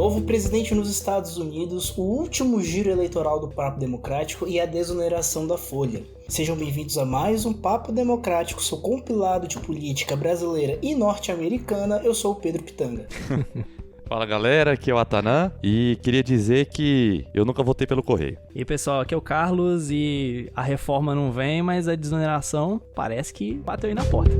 Novo presidente nos Estados Unidos, o último giro eleitoral do Papo Democrático e a desoneração da Folha. Sejam bem-vindos a mais um Papo Democrático, seu compilado de política brasileira e norte-americana. Eu sou o Pedro Pitanga. Fala galera, aqui é o Atanã e queria dizer que eu nunca votei pelo Correio. E aí pessoal, aqui é o Carlos e a reforma não vem, mas a desoneração parece que bateu aí na porta.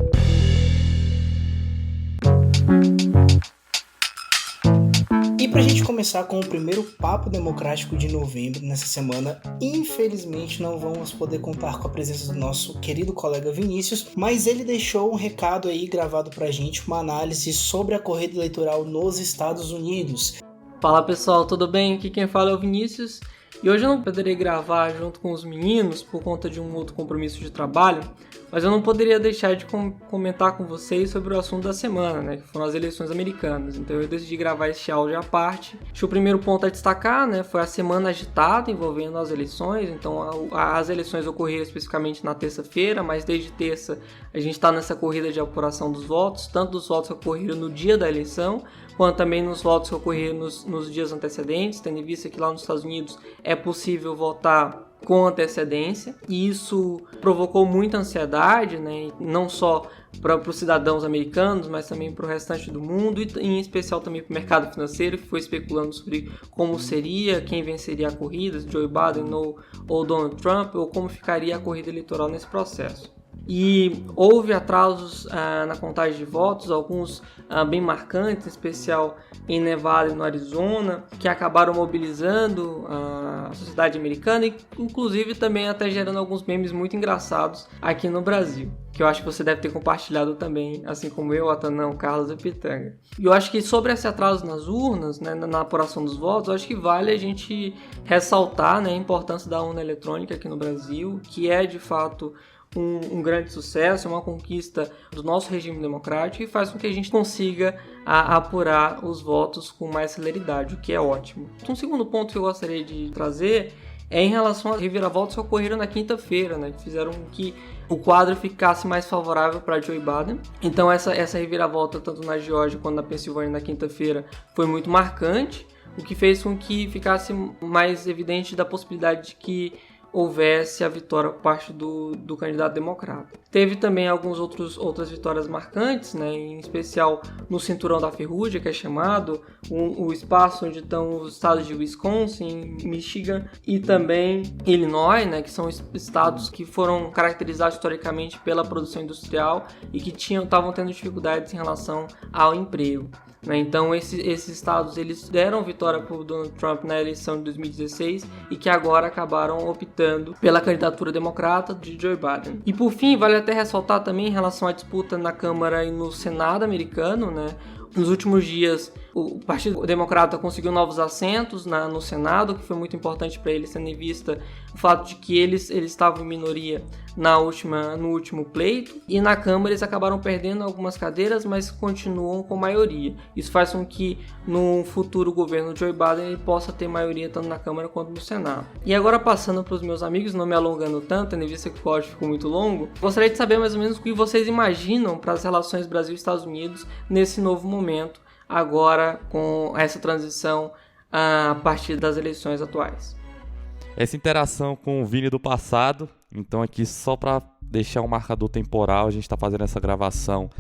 E pra gente começar com o primeiro Papo Democrático de novembro, nessa semana, infelizmente não vamos poder contar com a presença do nosso querido colega Vinícius, mas ele deixou um recado aí gravado pra gente, uma análise sobre a corrida eleitoral nos Estados Unidos. Fala pessoal, tudo bem? Aqui quem fala é o Vinícius e hoje eu não poderei gravar junto com os meninos por conta de um outro compromisso de trabalho, mas eu não poderia deixar de comentar com vocês sobre o assunto da semana, né, que foram as eleições americanas. Então eu decidi gravar esse áudio à parte. Acho que o primeiro ponto a destacar, né, foi a semana agitada envolvendo as eleições. Então as eleições ocorreram especificamente na terça-feira, mas desde terça a gente está nessa corrida de apuração dos votos, tanto dos votos que ocorreram no dia da eleição, quanto também nos votos que ocorreram nos dias antecedentes, tendo em vista que lá nos Estados Unidos é possível votar com antecedência, e isso provocou muita ansiedade, né? Não só para os cidadãos americanos, mas também para o restante do mundo, e em especial também para o mercado financeiro, que foi especulando sobre como seria, quem venceria a corrida, Joe Biden ou Donald Trump, ou como ficaria a corrida eleitoral nesse processo. E houve atrasos na contagem de votos, alguns bem marcantes, em especial em Nevada e no Arizona, que acabaram mobilizando a sociedade americana e inclusive também até gerando alguns memes muito engraçados aqui no Brasil, que eu acho que você deve ter compartilhado também, assim como eu, Atanã, Carlos e Pitanga. E eu acho que sobre esse atraso nas urnas, né, na apuração dos votos, eu acho que vale a gente ressaltar, né, a importância da urna eletrônica aqui no Brasil, que é de fato um grande sucesso, uma conquista do nosso regime democrático e faz com que a gente consiga apurar os votos com mais celeridade, o que é ótimo. Um segundo ponto que eu gostaria de trazer é em relação às reviravoltas que ocorreram na quinta-feira, né, que fizeram com que o quadro ficasse mais favorável para Joe Biden. Então essa reviravolta, tanto na Geórgia quanto na Pensilvânia na quinta-feira, foi muito marcante, o que fez com que ficasse mais evidente da possibilidade de que houvesse a vitória por parte do candidato democrata. Teve também outras vitórias marcantes, né, em especial no Cinturão da Ferrugem, que é chamado, o espaço onde estão os estados de Wisconsin, Michigan e também Illinois, né, que são estados que foram caracterizados historicamente pela produção industrial e que estavam tendo dificuldades em relação ao emprego. Então esses estados eles deram vitória para o Donald Trump na eleição de 2016 e que agora acabaram optando pela candidatura democrata de Joe Biden. E por fim, vale até ressaltar também em relação à disputa na Câmara e no Senado americano, né? Nos últimos dias, o Partido Democrata conseguiu novos assentos no Senado, que foi muito importante para eles, tendo em vista o fato de que eles estavam em minoria no último pleito, e na Câmara eles acabaram perdendo algumas cadeiras, mas continuam com maioria. Isso faz com que no futuro governo Joe Biden ele possa ter maioria tanto na Câmara quanto no Senado. E agora passando para os meus amigos, não me alongando tanto, tendo em vista que o áudio ficou muito longo, gostaria de saber mais ou menos o que vocês imaginam para as relações Brasil e Estados Unidos nesse novo momento, agora com essa transição a partir das eleições atuais. Essa interação com o Vini do passado, então aqui só para deixar um marcador temporal, a gente está fazendo essa gravação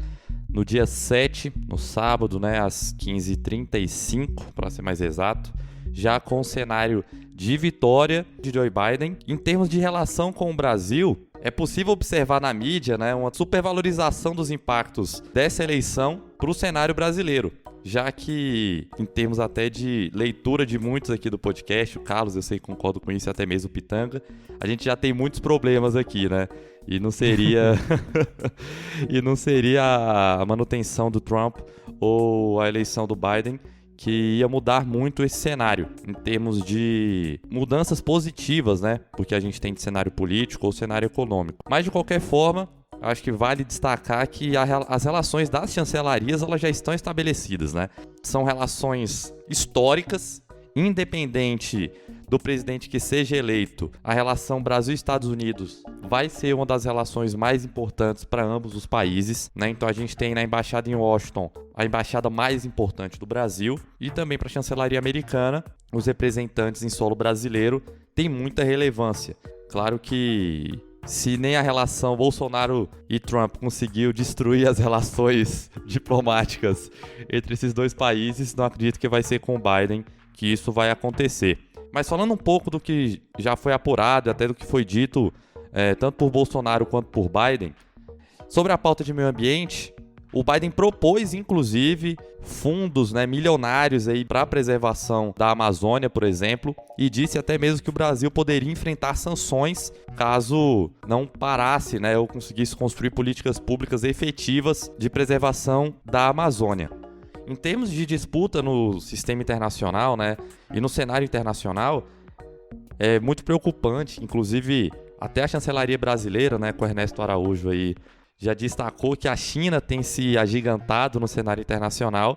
no dia 7, no sábado, né, às 15h35, para ser mais exato, já com o cenário de vitória de Joe Biden. Em termos de relação com o Brasil, é possível observar na mídia, né, uma supervalorização dos impactos dessa eleição para o cenário brasileiro, já que, em termos até de leitura de muitos aqui do podcast, o Carlos, eu sei que concordo com isso, e até mesmo o Pitanga, a gente já tem muitos problemas aqui, né? E não seria a manutenção do Trump ou a eleição do Biden que ia mudar muito esse cenário, em termos de mudanças positivas, né? Porque a gente tem de cenário político ou cenário econômico. Mas, de qualquer forma, acho que vale destacar que as relações das chancelarias elas já estão estabelecidas, né? São relações históricas independente do presidente que seja eleito, a relação Brasil-Estados Unidos vai ser uma das relações mais importantes para ambos os países, né? Então a gente tem na embaixada em Washington a embaixada mais importante do Brasil, e também para a chancelaria americana, os representantes em solo brasileiro têm muita relevância. Claro que se nem a relação Bolsonaro e Trump conseguiu destruir as relações diplomáticas entre esses dois países, não acredito que vai ser com o Biden que isso vai acontecer. Mas falando um pouco do que já foi apurado, até do que foi dito, tanto por Bolsonaro quanto por Biden, sobre a pauta de meio ambiente, o Biden propôs, inclusive, fundos, milionários para a preservação da Amazônia, por exemplo, e disse até mesmo que o Brasil poderia enfrentar sanções caso não parasse, ou conseguisse construir políticas públicas efetivas de preservação da Amazônia. Em termos de disputa no sistema internacional, e no cenário internacional, é muito preocupante. Inclusive, até a chancelaria brasileira, com Ernesto Araújo aí, já destacou que a China tem se agigantado no cenário internacional,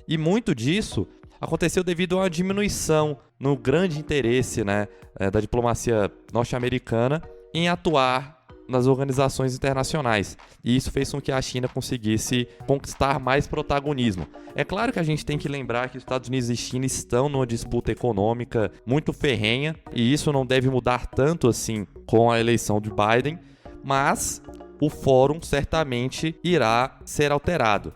e muito disso aconteceu devido a uma diminuição no grande interesse da diplomacia norte-americana em atuar nas organizações internacionais. E isso fez com que a China conseguisse conquistar mais protagonismo. É claro que a gente tem que lembrar que os Estados Unidos e China estão numa disputa econômica muito ferrenha, e isso não deve mudar tanto assim com a eleição de Biden, mas o fórum certamente irá ser alterado,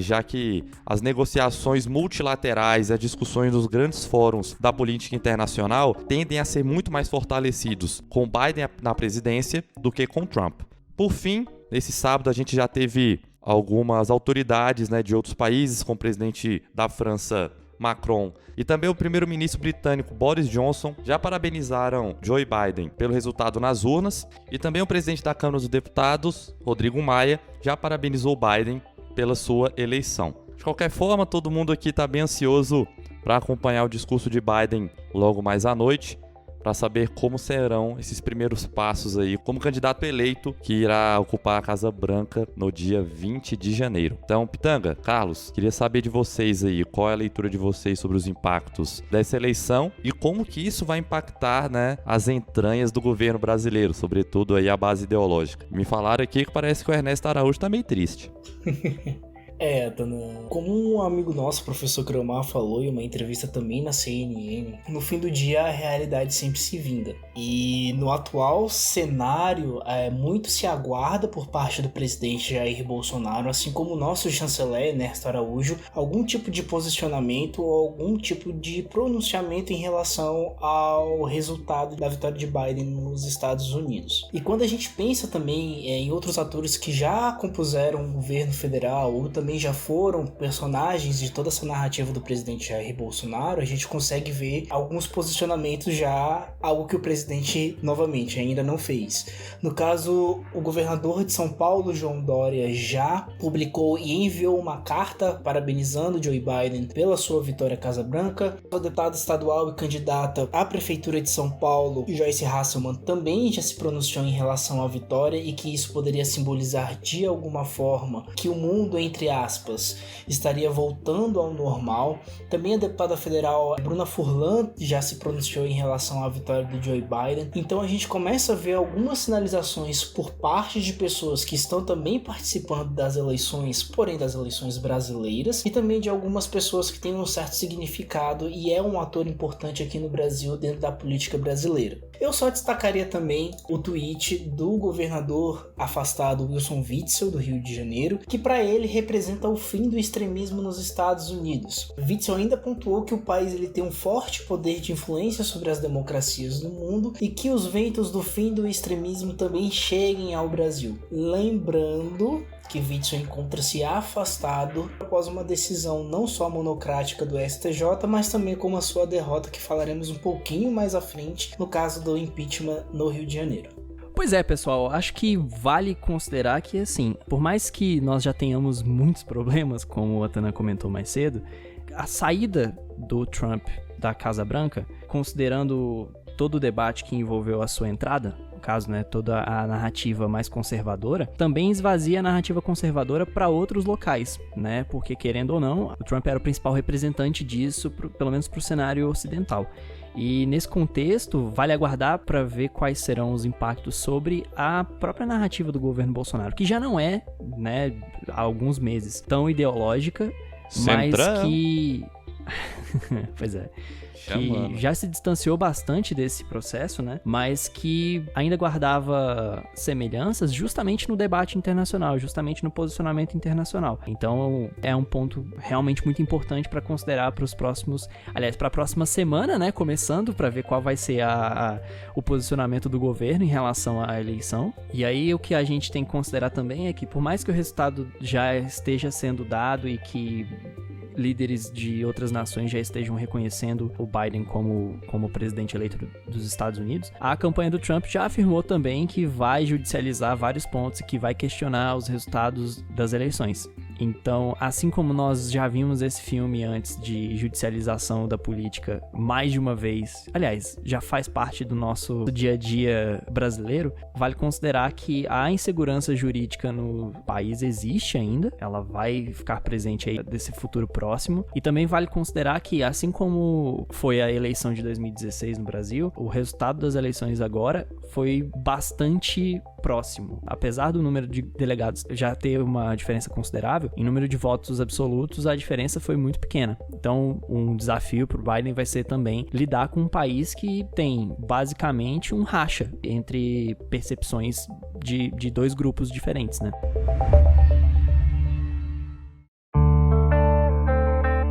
já que as negociações multilaterais e as discussões nos grandes fóruns da política internacional tendem a ser muito mais fortalecidos com Biden na presidência do que com Trump. Por fim, nesse sábado a gente já teve algumas autoridades de outros países, como o presidente da França, Macron, e também o primeiro-ministro britânico Boris Johnson já parabenizaram Joe Biden pelo resultado nas urnas, e também o presidente da Câmara dos Deputados, Rodrigo Maia, já parabenizou Biden pela sua eleição. De qualquer forma, todo mundo aqui está bem ansioso para acompanhar o discurso de Biden logo mais à noite, para saber como serão esses primeiros passos aí como candidato eleito que irá ocupar a Casa Branca no dia 20 de janeiro. Então, Pitanga, Carlos, queria saber de vocês aí, qual é a leitura de vocês sobre os impactos dessa eleição e como que isso vai impactar, as entranhas do governo brasileiro, sobretudo aí a base ideológica. Me falaram aqui que parece que o Ernesto Araújo tá meio triste. Dana, como um amigo nosso, o professor Cromar, falou em uma entrevista também na CNN, no fim do dia a realidade sempre se vinga. E no atual cenário, muito se aguarda por parte do presidente Jair Bolsonaro, assim como o nosso chanceler Ernesto Araújo, algum tipo de posicionamento ou algum tipo de pronunciamento em relação ao resultado da vitória de Biden nos Estados Unidos. E quando a gente pensa também em outros atores que já compuseram o governo federal ou também já foram personagens de toda essa narrativa do presidente Jair Bolsonaro, a gente consegue ver alguns posicionamentos já, algo que o presidente, novamente, ainda não fez. No caso, o governador de São Paulo, João Dória, já publicou e enviou uma carta parabenizando Joe Biden pela sua vitória à Casa Branca. A deputada estadual e candidata à Prefeitura de São Paulo, Joyce Hasselmann, também já se pronunciou em relação à vitória e que isso poderia simbolizar de alguma forma que o mundo, entre aspas, estaria voltando ao normal. Também a deputada federal Bruna Furlan já se pronunciou em relação à vitória do Joe Biden. Então a gente começa a ver algumas sinalizações por parte de pessoas que estão também participando das eleições, porém das eleições brasileiras, e também de algumas pessoas que têm um certo significado e é um ator importante aqui no Brasil dentro da política brasileira. Eu só destacaria também o tweet do governador afastado Wilson Witzel, do Rio de Janeiro, que para ele representa o fim do extremismo nos Estados Unidos. Witzel ainda pontuou que o país tem um forte poder de influência sobre as democracias do mundo e que os ventos do fim do extremismo também cheguem ao Brasil. Lembrando que Witzel encontra-se afastado após uma decisão não só monocrática do STJ, mas também como a sua derrota, que falaremos um pouquinho mais à frente, no caso do impeachment no Rio de Janeiro. Pois é, pessoal, acho que vale considerar que, assim, por mais que nós já tenhamos muitos problemas, como a Tana comentou mais cedo, a saída do Trump da Casa Branca, considerando todo o debate que envolveu a sua entrada, caso, né, toda a narrativa mais conservadora, também esvazia a narrativa conservadora para outros locais, né? Porque, querendo ou não, o Trump era o principal representante disso, pelo menos para o cenário ocidental. E nesse contexto, vale aguardar para ver quais serão os impactos sobre a própria narrativa do governo Bolsonaro, que já não é, né, há alguns meses, tão ideológica, mas que... Pois é. Que já se distanciou bastante desse processo, né? Mas que ainda guardava semelhanças justamente no debate internacional, justamente no posicionamento internacional. Então, é um ponto realmente muito importante para considerar para os próximos... Aliás, para a próxima semana, né? Começando, para ver qual vai ser o posicionamento do governo em relação à eleição. E aí, o que a gente tem que considerar também é que, por mais que o resultado já esteja sendo dado e que líderes de outras nações já estejam reconhecendo o Biden como presidente eleito dos Estados Unidos, a campanha do Trump já afirmou também que vai judicializar vários pontos e que vai questionar os resultados das eleições. Então, assim como nós já vimos esse filme antes de judicialização da política mais de uma vez, aliás, já faz parte do nosso dia a dia brasileiro, vale considerar que a insegurança jurídica no país existe ainda, ela vai ficar presente aí desse futuro próximo, e também vale considerar que, assim como foi a eleição de 2016 no Brasil, o resultado das eleições agora foi bastante próximo. Apesar do número de delegados já ter uma diferença considerável, em número de votos absolutos a diferença foi muito pequena. Então, um desafio para o Biden vai ser também lidar com um país que tem basicamente um racha entre percepções de dois grupos diferentes, né?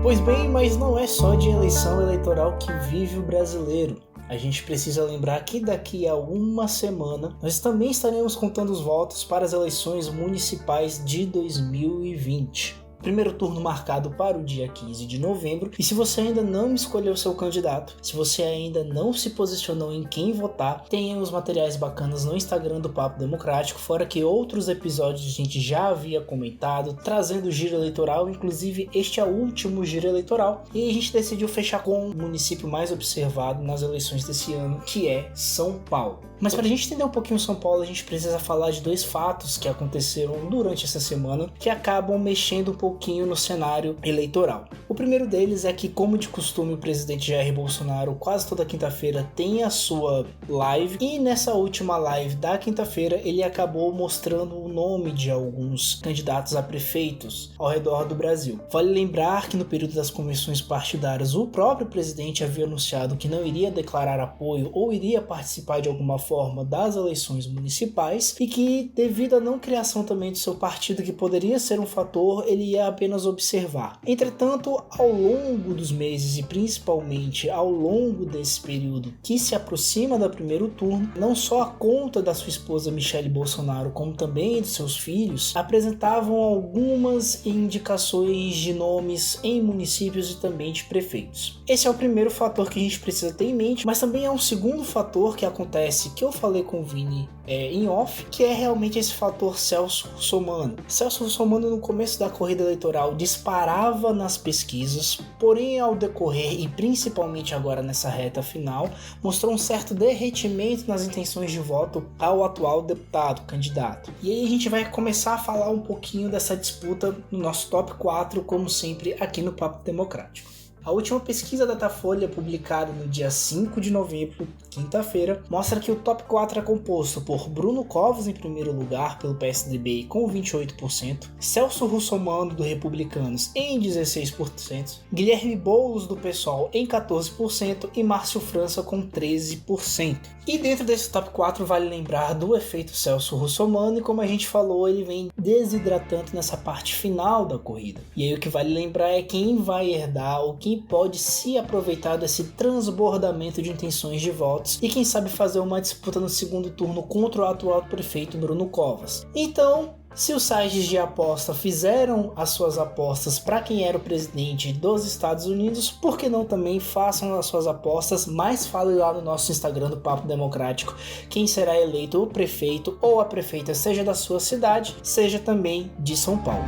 Pois bem, mas não é só de eleição eleitoral que vive o brasileiro. A gente precisa lembrar que daqui a uma semana nós também estaremos contando os votos para as eleições municipais de 2020. Primeiro turno marcado para o dia 15 de novembro, e se você ainda não escolheu seu candidato, se você ainda não se posicionou em quem votar, tem os materiais bacanas no Instagram do Papo Democrático, fora que outros episódios a gente já havia comentado, trazendo o giro eleitoral, inclusive este é o último giro eleitoral, e a gente decidiu fechar com o município mais observado nas eleições desse ano, que é São Paulo. Mas para a gente entender um pouquinho São Paulo, a gente precisa falar de dois fatos que aconteceram durante essa semana que acabam mexendo um pouquinho no cenário eleitoral. O primeiro deles é que, como de costume, o presidente Jair Bolsonaro quase toda quinta-feira tem a sua live, e nessa última live da quinta-feira ele acabou mostrando o nome de alguns candidatos a prefeitos ao redor do Brasil. Vale lembrar que no período das convenções partidárias o próprio presidente havia anunciado que não iria declarar apoio ou iria participar de alguma forma das eleições municipais, e que, devido à não criação também do seu partido, que poderia ser um fator, ele ia apenas observar. Entretanto, ao longo dos meses e principalmente ao longo desse período que se aproxima do primeiro turno, não só a conta da sua esposa Michele Bolsonaro, como também dos seus filhos, apresentavam algumas indicações de nomes em municípios e também de prefeitos. Esse é o primeiro fator que a gente precisa ter em mente, mas também é um segundo fator que acontece, que eu falei com o Vini em off, que é realmente esse fator Celso Russomano. Celso Russomano, no começo da corrida eleitoral, disparava nas pesquisas, porém ao decorrer e principalmente agora nessa reta final, mostrou um certo derretimento nas intenções de voto ao atual deputado, candidato. E aí a gente vai começar a falar um pouquinho dessa disputa no nosso top 4, como sempre aqui no Papo Democrático. A última pesquisa da Datafolha, publicada no dia 5 de novembro, quinta-feira, mostra que o top 4 é composto por Bruno Covas em primeiro lugar pelo PSDB com 28%, Celso Russomano do Republicanos em 16%, Guilherme Boulos do PSOL em 14% e Márcio França com 13%. E dentro desse top 4 vale lembrar do efeito Celso Russomano, e como a gente falou, ele vem desidratando nessa parte final da corrida. E aí o que vale lembrar é quem vai herdar ou quem pode se aproveitar desse transbordamento de intenções de votos e quem sabe fazer uma disputa no segundo turno contra o atual prefeito Bruno Covas. Então, se os sites de aposta fizeram as suas apostas para quem era o presidente dos Estados Unidos, por que não também façam as suas apostas, mas fale lá no nosso Instagram do Papo Democrático quem será eleito o prefeito ou a prefeita, seja da sua cidade, seja também de São Paulo.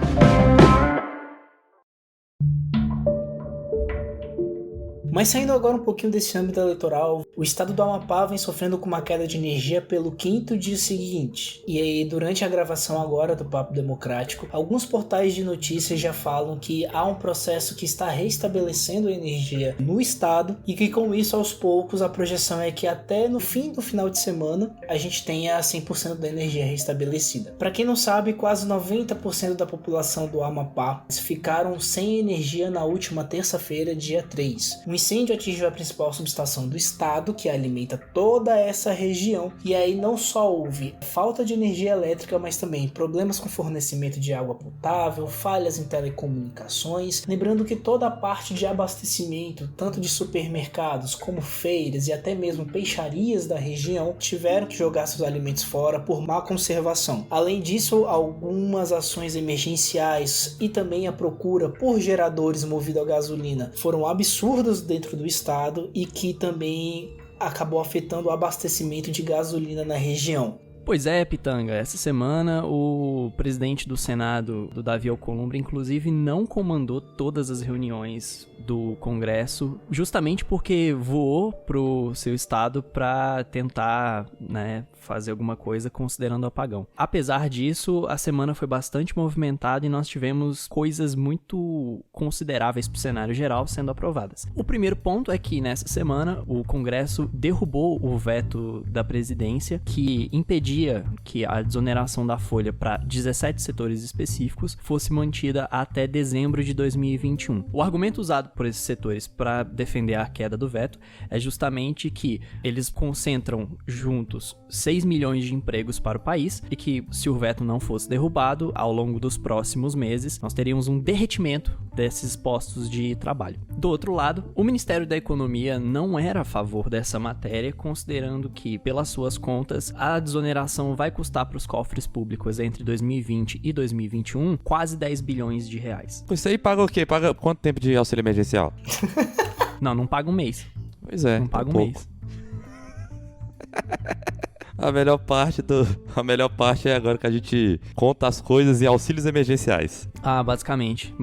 Mas saindo agora um pouquinho desse âmbito eleitoral, O estado do Amapá vem sofrendo com uma queda de energia pelo 5º dia seguinte. E aí, durante a gravação agora do Papo Democrático, alguns portais de notícias já falam que há um processo que está restabelecendo a energia no estado e que com isso, aos poucos, a projeção é que até no fim do final de semana a gente tenha 100% da energia restabelecida. Para quem não sabe, quase 90% da população do Amapá ficaram sem energia na última terça-feira, dia 3. Um incêndio atingiu a principal subestação do estado, que alimenta toda essa região, e aí não só houve falta de energia elétrica, mas também problemas com fornecimento de água potável, falhas em telecomunicações. Lembrando que toda a parte de abastecimento, tanto de supermercados como feiras e até mesmo peixarias da região, tiveram que jogar seus alimentos fora por má conservação. Além disso, algumas ações emergenciais e também a procura por geradores movidos a gasolina foram absurdas dentro do estado e que também acabou afetando o abastecimento de gasolina na região. Pois é, Pitanga, essa semana o presidente do Senado, do Davi Alcolumbre, inclusive não comandou todas as reuniões do Congresso, justamente porque voou pro seu estado para tentar, fazer alguma coisa considerando o apagão. Apesar disso, a semana foi bastante movimentada e nós tivemos coisas muito consideráveis pro cenário geral sendo aprovadas. O primeiro ponto é que nessa semana o Congresso derrubou o veto da presidência que impedia que a desoneração da folha para 17 setores específicos fosse mantida até dezembro de 2021. O argumento usado por esses setores para defender a queda do veto é justamente que eles concentram juntos 6 milhões de empregos para o país e que, se o veto não fosse derrubado, ao longo dos próximos meses, nós teríamos um derretimento desses postos de trabalho. Do outro lado, o Ministério da Economia não era a favor dessa matéria, considerando que, pelas suas contas, a desoneração vai custar para os cofres públicos entre 2020 e 2021 quase 10 bilhões de reais. Isso aí paga o quê? Paga quanto tempo de auxílio emergencial? Não paga um mês. Pois é, não paga um mês. A melhor parte é agora que a gente conta as coisas em auxílios emergenciais. Basicamente.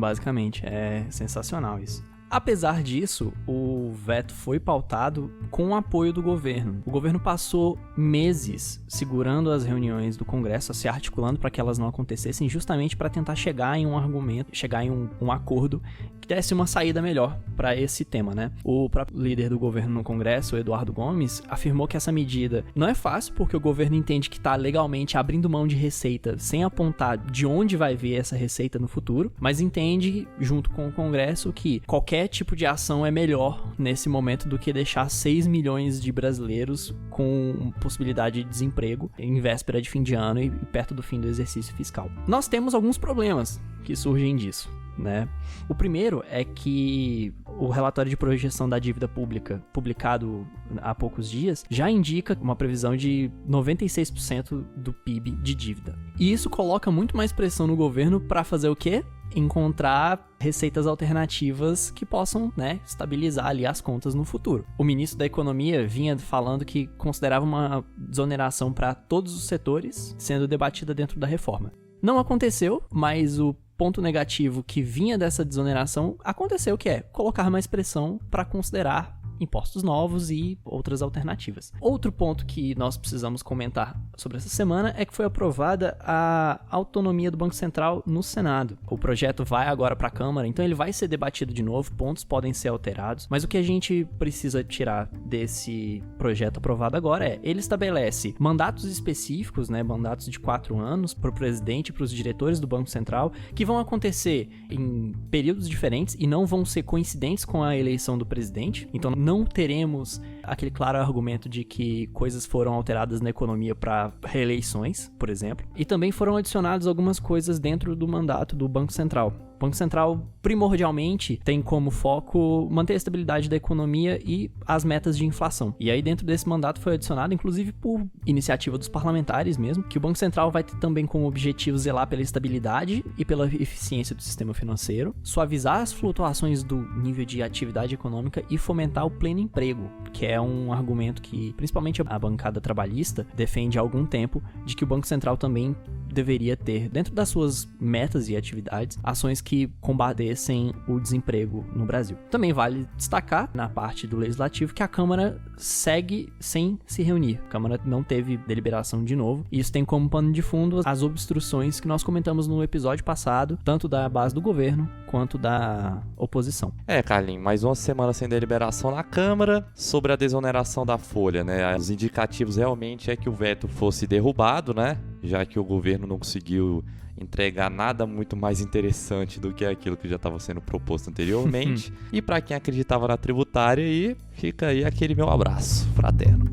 É sensacional isso. Apesar disso, o veto foi pautado com o apoio do governo. O governo passou meses segurando as reuniões do Congresso, se articulando para que elas não acontecessem, justamente para tentar chegar em um argumento, chegar em um acordo que desse uma saída melhor para esse tema, né? O próprio líder do governo no Congresso, Eduardo Gomes, afirmou que essa medida não é fácil porque o governo entende que está legalmente abrindo mão de receita sem apontar de onde vai vir essa receita no futuro, mas entende, junto com o Congresso, que qualquer tipo de ação é melhor nesse momento do que deixar 6 milhões de brasileiros com possibilidade de desemprego em véspera de fim de ano e perto do fim do exercício fiscal. Nós temos alguns problemas que surgem disso, né? O primeiro é que o relatório de projeção da dívida pública, publicado há poucos dias, já indica uma previsão de 96% do PIB de dívida. E isso coloca muito mais pressão no governo para fazer o quê? Encontrar receitas alternativas que possam, estabilizar ali as contas no futuro. O ministro da Economia vinha falando que considerava uma desoneração para todos os setores sendo debatida dentro da reforma. Não aconteceu, mas o ponto negativo que vinha dessa desoneração aconteceu, que é colocar mais pressão para considerar impostos novos e outras alternativas. Outro ponto que nós precisamos comentar sobre essa semana é que foi aprovada a autonomia do Banco Central no Senado. O projeto vai agora para a Câmara, então ele vai ser debatido de novo, pontos podem ser alterados, mas o que a gente precisa tirar desse projeto aprovado agora é, ele estabelece mandatos específicos, mandatos de 4 anos para o presidente e para os diretores do Banco Central, que vão acontecer em períodos diferentes e não vão ser coincidentes com a eleição do presidente, então não teremos aquele claro argumento de que coisas foram alteradas na economia para reeleições, por exemplo. E também foram adicionadas algumas coisas dentro do mandato do Banco Central. O Banco Central, primordialmente, tem como foco manter a estabilidade da economia e as metas de inflação. E aí, dentro desse mandato, foi adicionado, inclusive por iniciativa dos parlamentares mesmo, que o Banco Central vai ter também como objetivo zelar pela estabilidade e pela eficiência do sistema financeiro, suavizar as flutuações do nível de atividade econômica e fomentar o pleno emprego, que é um argumento que, principalmente a bancada trabalhista, defende há algum tempo, de que o Banco Central também deveria ter, dentro das suas metas e atividades, ações que combatessem o desemprego no Brasil. Também vale destacar, na parte do Legislativo, que a Câmara segue sem se reunir. A Câmara não teve deliberação de novo, e isso tem como pano de fundo as obstruções que nós comentamos no episódio passado, tanto da base do governo quanto da oposição. Carlinhos, mais uma semana sem deliberação na Câmara sobre a desoneração da folha, né? Os indicativos realmente é que o veto fosse derrubado, né? Já que o governo não conseguiu entregar nada muito mais interessante do que aquilo que já estava sendo proposto anteriormente. E para quem acreditava na tributária, aí fica aí aquele meu abraço fraterno.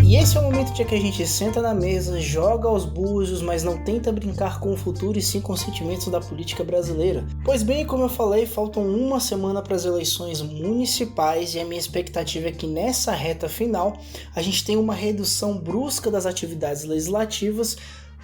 E esse é o momento de que a gente senta na mesa, joga aos búzios, mas não tenta brincar com o futuro e sim com os sentimentos da política brasileira. Pois bem, como eu falei, faltam uma semana para as eleições municipais e a minha expectativa é que nessa reta final a gente tenha uma redução brusca das atividades legislativas,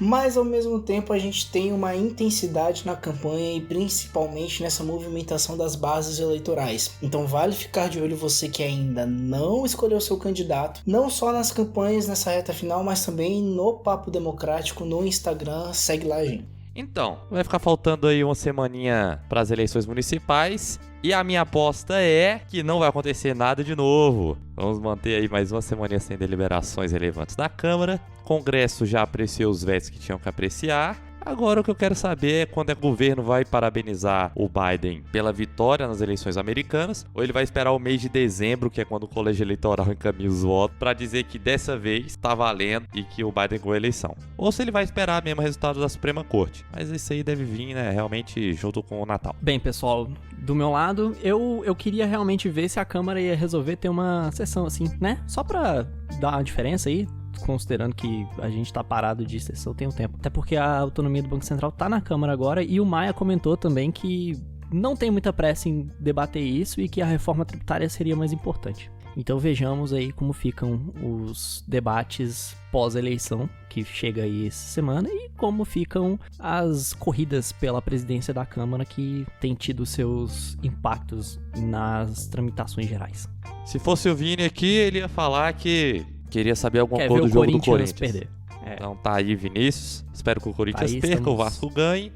mas ao mesmo tempo a gente tem uma intensidade na campanha e principalmente nessa movimentação das bases eleitorais. Então vale ficar de olho você que ainda não escolheu seu candidato, não só nas campanhas nessa reta final, mas também no Papo Democrático, no Instagram, segue lá, gente. Então, vai ficar faltando aí uma semaninha para as eleições municipais. E a minha aposta é que não vai acontecer nada de novo. Vamos manter aí mais uma semaninha sem deliberações relevantes da Câmara. O Congresso já apreciou os vetos que tinham que apreciar. Agora o que eu quero saber é quando o governo vai parabenizar o Biden pela vitória nas eleições americanas, ou ele vai esperar o mês de dezembro, que é quando o colégio eleitoral encaminha os votos, para dizer que dessa vez está valendo e que o Biden ganhou a eleição. Ou se ele vai esperar mesmo o resultado da Suprema Corte. Mas isso aí deve vir, né, realmente junto com o Natal. Bem, pessoal, do meu lado, eu queria realmente ver se a Câmara ia resolver ter uma sessão assim, né? Só pra dar uma diferença aí, considerando que a gente tá parado de sessão tem um tempo. Até porque a autonomia do Banco Central tá na Câmara agora, e o Maia comentou também que não tem muita pressa em debater isso e que a reforma tributária seria mais importante. Então vejamos aí como ficam os debates pós-eleição, que chega aí essa semana, e como ficam as corridas pela presidência da Câmara, que tem tido seus impactos nas tramitações gerais. Se fosse o Vini aqui, ele ia falar que queria saber alguma Quer coisa ver do o jogo do Corinthians Corinthians. perder. Então tá aí, Vinícius. Espero que o Corinthians Aí perca, estamos... o Vasco ganhe.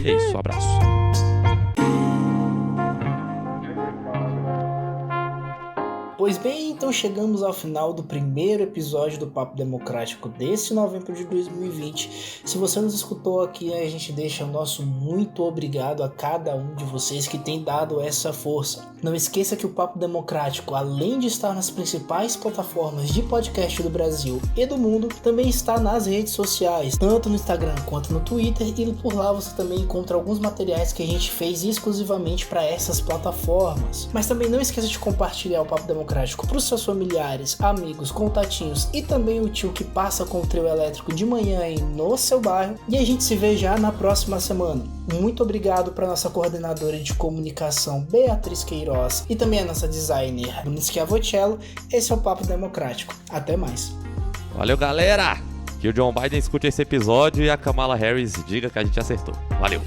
E é isso, abraço. Pois bem, então chegamos ao final do primeiro episódio do Papo Democrático desse novembro de 2020. Se você nos escutou aqui, a gente deixa o nosso muito obrigado a cada um de vocês que tem dado essa força. Não esqueça que o Papo Democrático, além de estar nas principais plataformas de podcast do Brasil e do mundo, também está nas redes sociais, tanto no Instagram quanto no Twitter, e por lá você também encontra alguns materiais que a gente fez exclusivamente para essas plataformas. Mas também não esqueça de compartilhar o Papo Democrático para os seus familiares, amigos, contatinhos e também o tio que passa com o trio elétrico de manhã aí no seu bairro. E a gente se vê já na próxima semana. Muito obrigado para nossa coordenadora de comunicação, Beatriz Queiroz, e também a nossa designer, Bruno Schiavocello. Esse é o Papo Democrático. Até mais. Valeu, galera! Que o John Biden escute esse episódio e a Kamala Harris diga que a gente acertou. Valeu!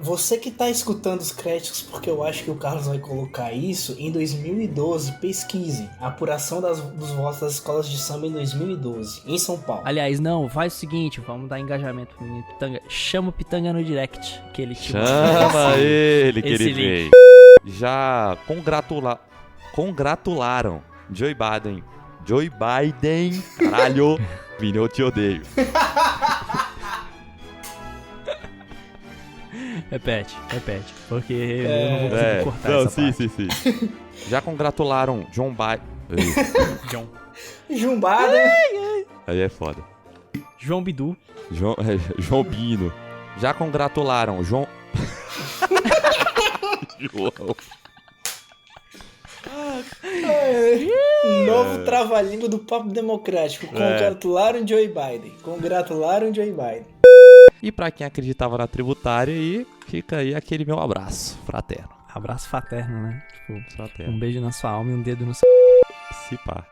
Você que está escutando os créditos, porque eu acho que o Carlos vai colocar isso, em 2012, pesquise a apuração dos votos das escolas de samba em 2012, em São Paulo. Aliás, não, faz o seguinte, vamos dar engajamento pro menino Pitanga. Chama o Pitanga no direct, que ele te Chama ele, que esse ele link. veio. Já congratularam Joe Biden, caralho, Vini, eu te odeio. Repete, porque eu não vou conseguir cortar não, essa sim, parte. sim. Já congratularam John Biden. John. Jumbada. Aí é foda. João Bidu. João Bino. Já congratularam João. João. Novo trava-língua do Papo Democrático. Congratularam Joe Biden. E pra quem acreditava na tributária, aí fica aí aquele meu abraço fraterno. Abraço fraterno, né? Tipo, Fraterno. um beijo na sua alma e um dedo no Se pá.